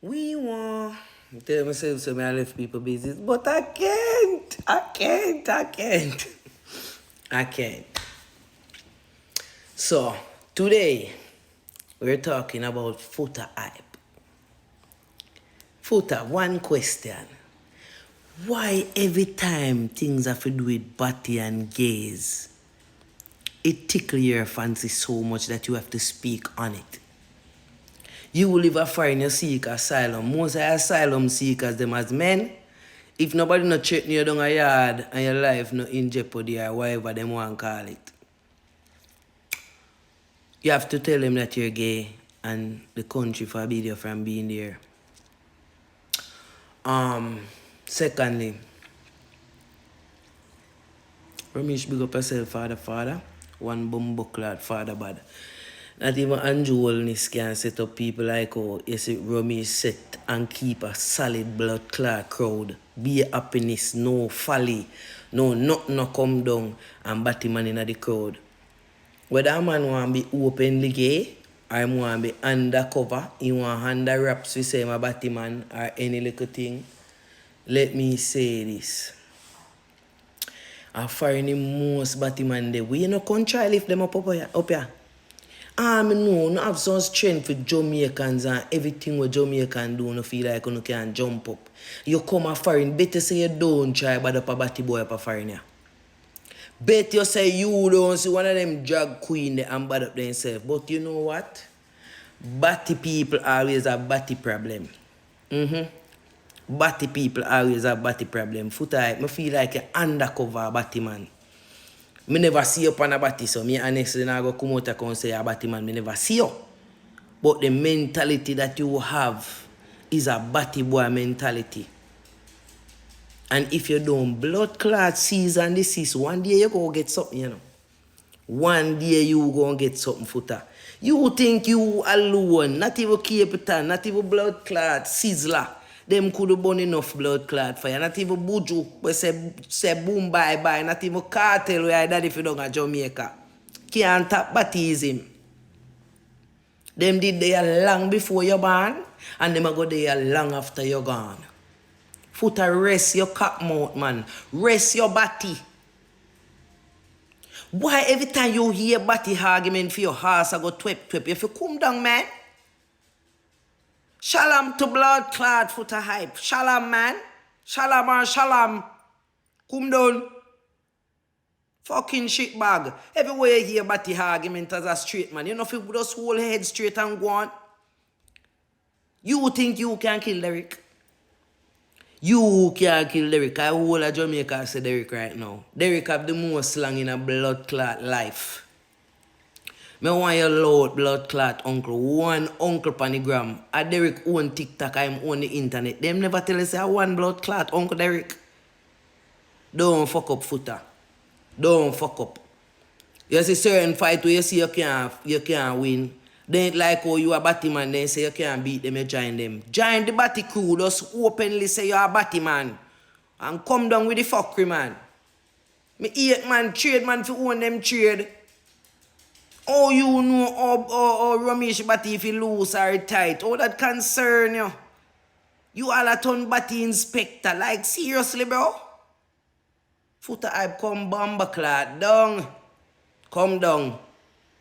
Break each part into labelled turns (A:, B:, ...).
A: We want tell myself so I left people business, but I can't. I can't. So today we're talking about footer hype. Footer, one question. Why every time things have to do with body and gaze, it tickles your fancy so much that you have to speak on it? You will ever find you seek asylum. Most of asylum seekers, them as men, if nobody not threaten you down a yard and your life not in jeopardy or whatever them want to call it, you have to tell them that you're gay and the country forbid you from being there. Secondly, Ramesh, big up yourself, father. One bumbuckler, father bad. Not even Andrew Holness can set up people like how you see Ramesh set and keep a solid blood clot crowd. Be happiness, no folly, no nothing no come down and batty man in the crowd. Whether a man want to be openly gay or he want to be undercover, he want under wraps we say my batty man or any little thing, let me say this. I find the most batty man there. We no come try lift them up here. I know, no have some strength for Jamaicans and everything what Jamaican do, no feel like you can jump up. You come a foreign, better say you don't try bad up a batty boy up a foreign here. Bet you say you don't see one of them drag queen there and bad up themselves. But you know what? Batty people always have batty problem. Batty people always have batty problem. Footahype, I feel like an undercover batty man. Me never see you on a batty, so me honestly not go come out and say a batty man, me never see you. But the mentality that you have is a batty boy mentality. And if you don't blood clot season this one day you go get something, you know. One day you go get something, footer. You think you alone, not even Capitan, not even blood clot, Sizzler. Them could have burn enough blood clot for you. Not even Buju, we say boom bye, not even Cartel where I dad if you don't go Jamaica. Can't tap baptism. Them did there long before you born, and them go there long after you're gone. Footer, rest your cock mouth, man. Rest your body. Why every time you hear body argument for your horse, I go twip. If you come down, man. Shalom to blood clot Footahype. Shalom, man. Shalom. Come down. Fucking shit bag. Everywhere you hear body argument as a straight man, you know if you just hold head straight and go on. You think you can kill Derek? You can't kill Derek. I whole of Jamaica say Derek right now. Derek have the most slang in a blood clot life. Me want your loud blood clot uncle. One uncle panigram. A Derek own TikTok, I'm on the internet. Them never tell us I one blood clot, Uncle Derek. Don't fuck up, footer. Don't fuck up. You see certain fight where you see you can't win. Then like how you a batty man, then say you can't beat them, you join them. Join the batty crew, just openly say you're a batty man. And come down with the fuckery, man. Me 8 man trade man for own them trade. Oh, you know how Ramesh batty if he loose or tight. Oh, that concern you. You all a ton batty inspector. Like seriously, bro? Footahype come bomber clot down. Come down.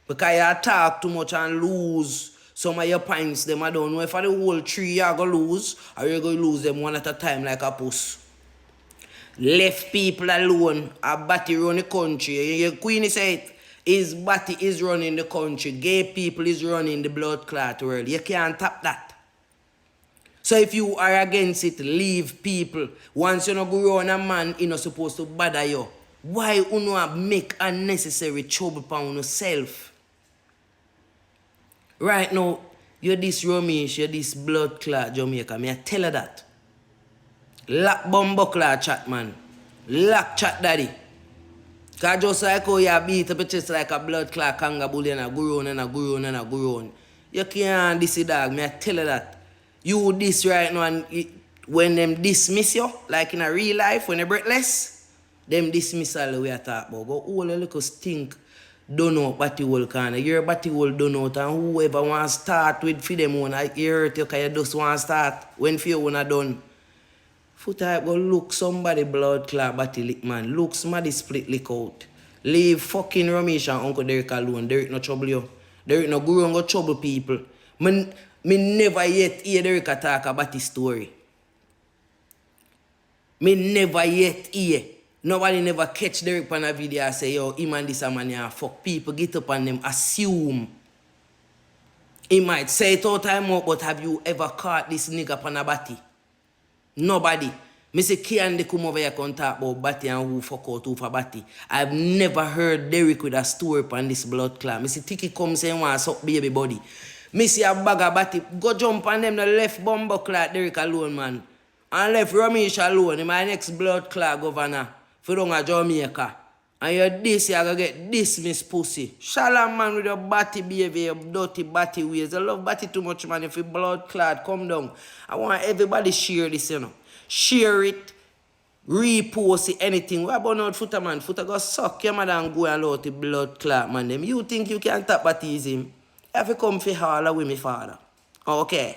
A: Because you talk too much and lose some of your pints, them I don't know if for the whole 3 you're going to lose or you're going to lose them one at a time like a puss. Left people alone, a batty run the country. Your queen said his batty is running the country. Gay people is running the blood clot world. You can't tap that. So if you are against it, leave people. Once you don't go around a man, you're not supposed to bother you. Why you not make unnecessary trouble upon yourself? Right now, you're this Ramesh, you're this blood clot Jamaica. Me I tell you that. Lock bumbuckler chat, man. Lock chat, daddy. Because just like how you beat up your chest like a blood clot kangaroo and a go on. You can't diss it, dog. Me I tell you that. You diss right now and when them dismiss you, like in a real life, when you're breathless, them dismissal we are talking about. Go all a little stink done out batty hole corner. Your batty hole done out, and whoever want to start with for them one, you hurt you because you just want to start when for you one done. Footahype go look somebody blood clot batty lick man. Look somebody split lick out. Leave fucking Ramesh and Uncle Derek alone. Derek no trouble you. Derek no go around go trouble people. Me never yet hear Derek talk about his story. Me never yet hear. Nobody never catch Derek on a video and say, yo, him and this a man here fuck. People get up on them, assume. He might say it all time out, but have you ever caught this nigga on a batty? Nobody. Me say Kian come over here and talk about batty and who fuck out who for batty. I've never heard Derek with a story on this blood clot. Me see Tiki come saying want suck baby body. Me see a bag of batty. Go jump on them the left bumbo clot Derek alone, man. And left Ramesh alone, my next blood clot governor. For down a Jamaica. And you're this, you're gonna get this, Miss Pussy. Shalom, man, with your batty behavior, your dirty batty ways. I love batty too much, man. If you blood clot, come down. I want everybody share this, you know. Share it, repost it, anything. What about not Footer, man? Footer go suck your mother and go and out the blood clot, man. Them. You think you can tap batties him? You have to come for all with me, father. Okay.